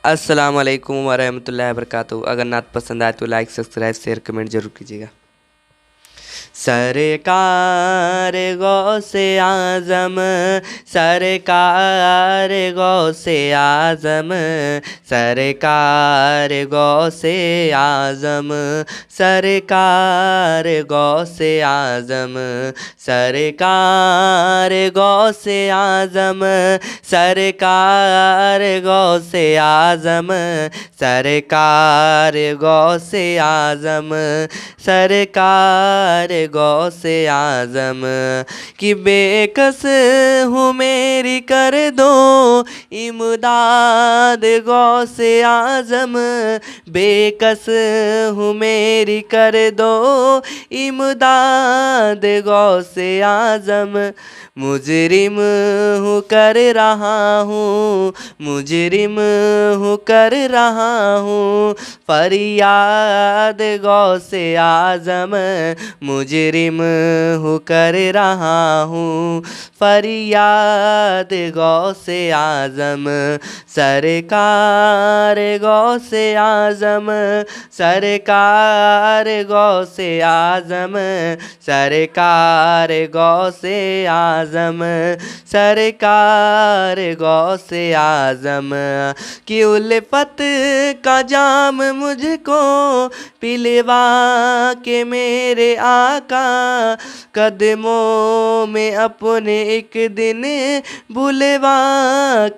अस्सलाम वालेकुम वरहमतुल्लाहि वबरकातुहू। अगर नात पसंद आए तो लाइक सब्सक्राइब शेयर कमेंट जरूर कीजिएगा। सरकार गौसे आज़म, सरकार गौसे आज़म, सरकार गौसे आज़म, सरकार गौसे आज़म, सरकार गौसे आज़म, सरकार गौसे आज़म, सरकार गौसे आज़म, सरकार गौसे आज़म कि बेकस हूँ मेरी कर दो इमदाद गौसे आज़म, बेकस हूँ मेरी कर दो इमदाद गौसे आज़म, मुजरिम हूँ कर रहा हूँ, मुजरिम हूँ कर रहा हूँ फरियाद गौसे आज़म, मुजरिम हूँ कर रहा हूँ फरियाद गौसे आज़म, सरकार गौसे आज़म, सरकार गौसे आज़म, सरकार गौसे आज़म, सरकार गौसे आज़म कि उल्फत का जाम मुझको पिलवा के मेरे आका, कदमों में अपने एक दिन बुलवा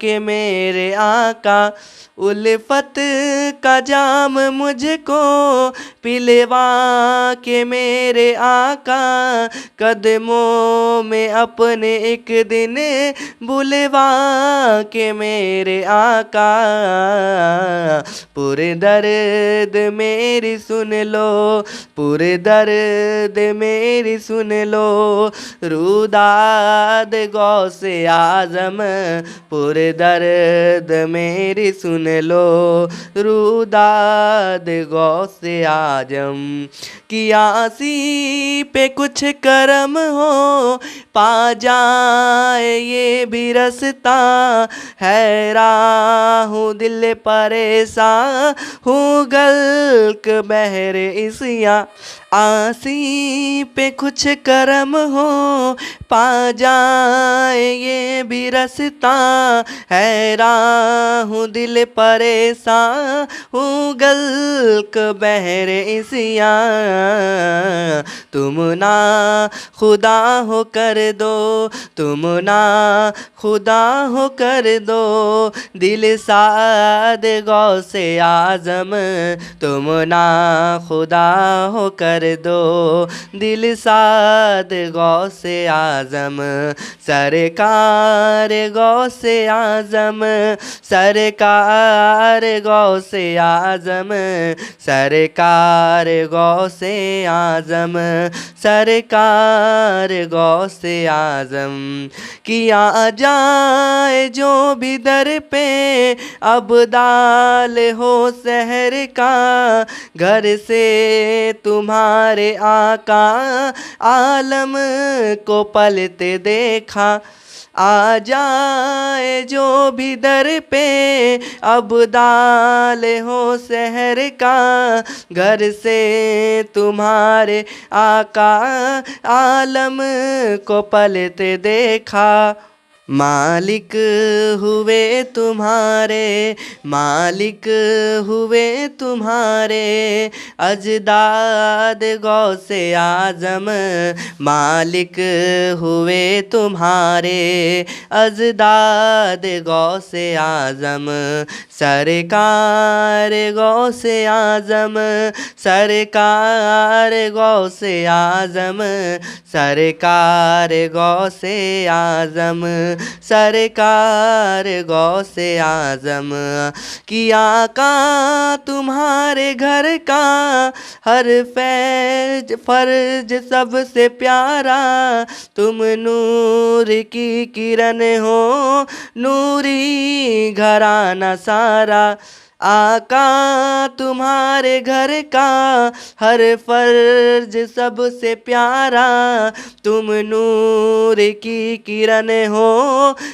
के मेरे आका, उल्फत का जाम मुझको पिलवा के मेरे आका, कदमों में अपने एक दिन बुलवा के मेरे आका, पूरे दर्द मेरी सुन लो, पूरे दर्द मेरी सुन लो, रुदाद गौसे आज़म, पूरे दर्द मेरी सुन लो, रुदाद गौसे आज़म कि आसी पे कुछ करम हो पा जाए ये भी रास्ता, हैरान हूँ दिल परेशान हूँ गल्क बहरे इसिया, आसी पे कुछ करम हो पा जाए ये भी रास्ता, हैरान हूँ दिल परेशान हूँ गल्क बहरे इसिया, तुम ना खुदा हो कर दो, तुम ना खुदा हो कर दो दिल साद गौसे आज़म, तुम ना खुदा हो कर दो दिल साद गौसे आज़म, सरकार गौसे आज़म, सरकार गौसे आज़म, सरकार गौसे आज़म, सरकार गौसे आज़म कि आ जाए जो भी दर पे अब्दाल हो शहर का, घर से तुम्हारे आका आलम को पलते देखा, आ जाए जो भी दर पे अब्दाल हो शहर का, घर से तुम्हारे आका आलम को पलते देखा, मालिक हुए तुम्हारे, मालिक हुए तुम्हारे अजदाद गौसे आज़म, मालिक हुए तुम्हारे अजदाद गौसे आज़म, सरकार गौसे आज़म, सरकार गौसे आज़म, सरकार गौसे आज़म, सरकार गौसे आज़म कि आका तुम्हारे घर का हर फर्ज सबसे प्यारा, तुम नूर की किरण हो नूरी घराना सारा, आका तुम्हारे घर का हर फर्ज सबसे प्यारा, तुम नूर की किरण हो,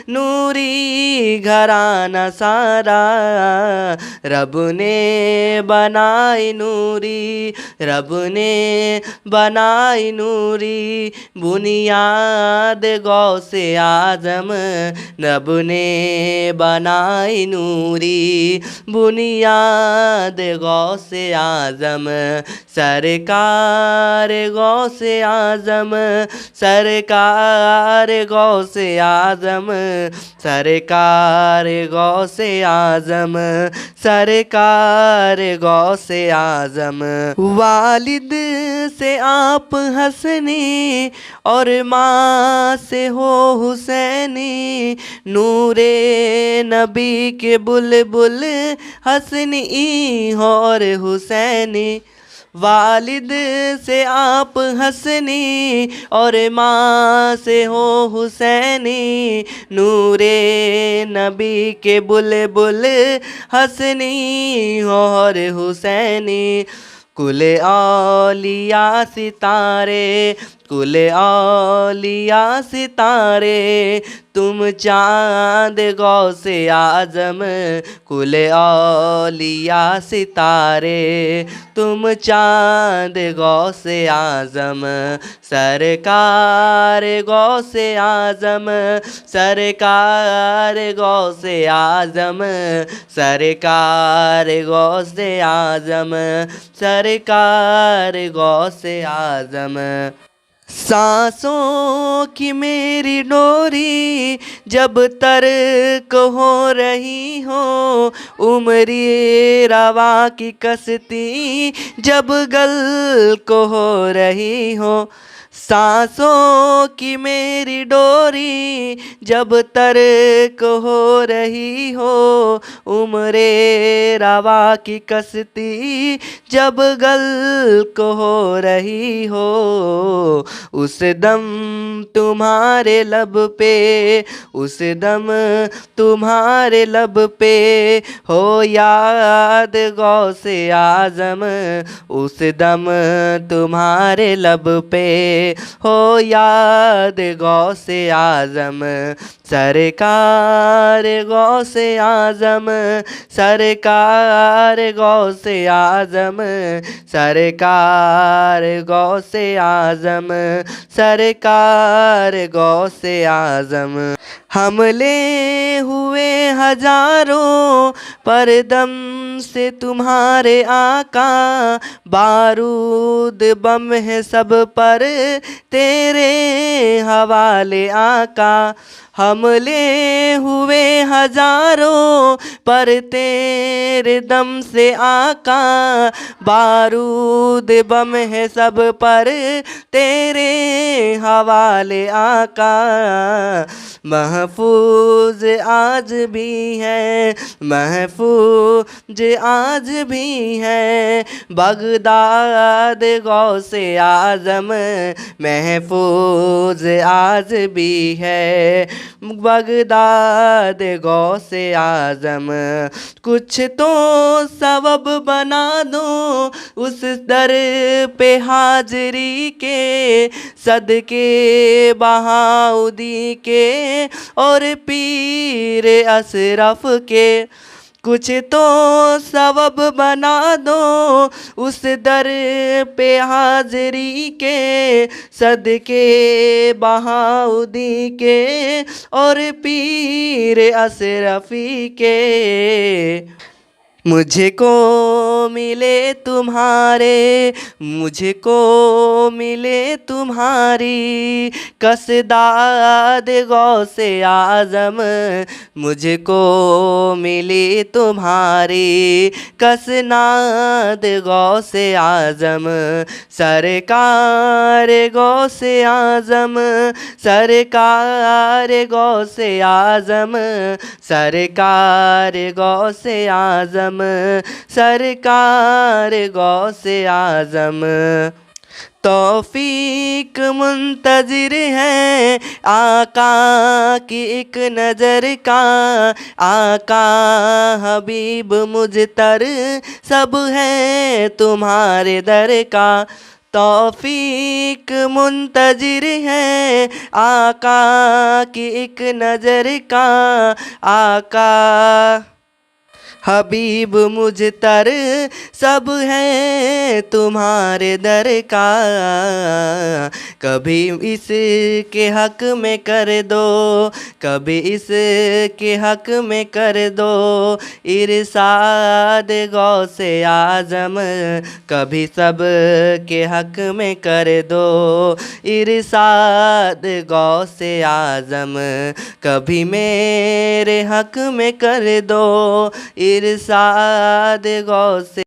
नूरी घराना सारा। रब ने बनाई नूरी, रब ने बनाई नूरी बुनियाद गौसे आजम, रब ने बनाई नूरी बुनियाद गौसे आजम। सरकार गौसे आजम, सरकार गौसे आजम, सरकार गौसे आजम, सरकार गौसे आजम। वालिद से आप हसनी और माँ से हो हुसैनी, नूरे नबी के बुलबुल हसनी और हुसैनी। वालिद से आप हसनी और माँ से हो हुसैनी, नूरे नबी के बुलबुल हसनी और हुसैनी। कुल औलिया सितारे, कुल औलिया सितारे, तुम चाँद गौसे आजम, कुल औलिया सितारे, तुम चाँद गौसे आजम। सरकार गौसे आजम, सरकार गौसे आजम, सरकार गौसे आजम, सरकार गौसे आजम। सांसों की मेरी डोरी जब तर्क हो रही हो, उम्री रवा की कश्ती जब गल्क हो रही हो। सांसों की मेरी डोरी जब तर्क हो रही हो, उम्रे रवा की कश्ती जब गल्क हो रही हो। उस दम तुम्हारे लब पे, उस दम तुम्हारे लब पे हो याद गौसे आजम, उस दम तुम्हारे लब पे हो याद गौसे आजम। सरकार गौसे आजम, सरकार गौसे आजम, सरकार गौसे आजम, सरकार गौसे आजम। हमले हुए हजारों पर दम से तुम्हारे आका, बारूद बम है सब पर तेरे हवाले आका। हमले हुए हजारों पर तेरे दम से आका, बारूद बम है सब पर तेरे हवाले आका। महफूज आज भी है, महफूज आज भी है बगदाद गौसे आजम, महफूज आज भी है बगदाद गौसे आजम। कुछ तो सबब बना दो उस दर पे हाजरी के, सदके बहाउदी के और पीर अशरफ के। कुछ तो सबब बना दो उस दर पे हाजरी के, सदके बहाउदी के और पीर अशरफी के। मुझको मिले तुम्हारे, मुझको मिले तुम्हारी कसदाद गौसे आजम, मुझको मिली तुम्हारी कसनाद गौसे आजम। सरकार गौसे आजम, सरकार गौसे आजम, सरकार गौसे आजम, सरकार गौसे आजम। तौफीक मुंतजिर है आका की एक नज़र का, आका हबीब मुझतर सब है तुम्हारे दर का। तौफीक मुंतजिर है आका की एक नज़र का, आका हबीब मुझतर सब है तुम्हारे दर का। कभी इसके हक में कर दो, कभी इसके हक में कर दो इरशाद गौसे आज़म, कभी सब के हक में कर दो इरशाद गौसे आज़म, कभी मेरे हक में कर दो इरशाद गौसे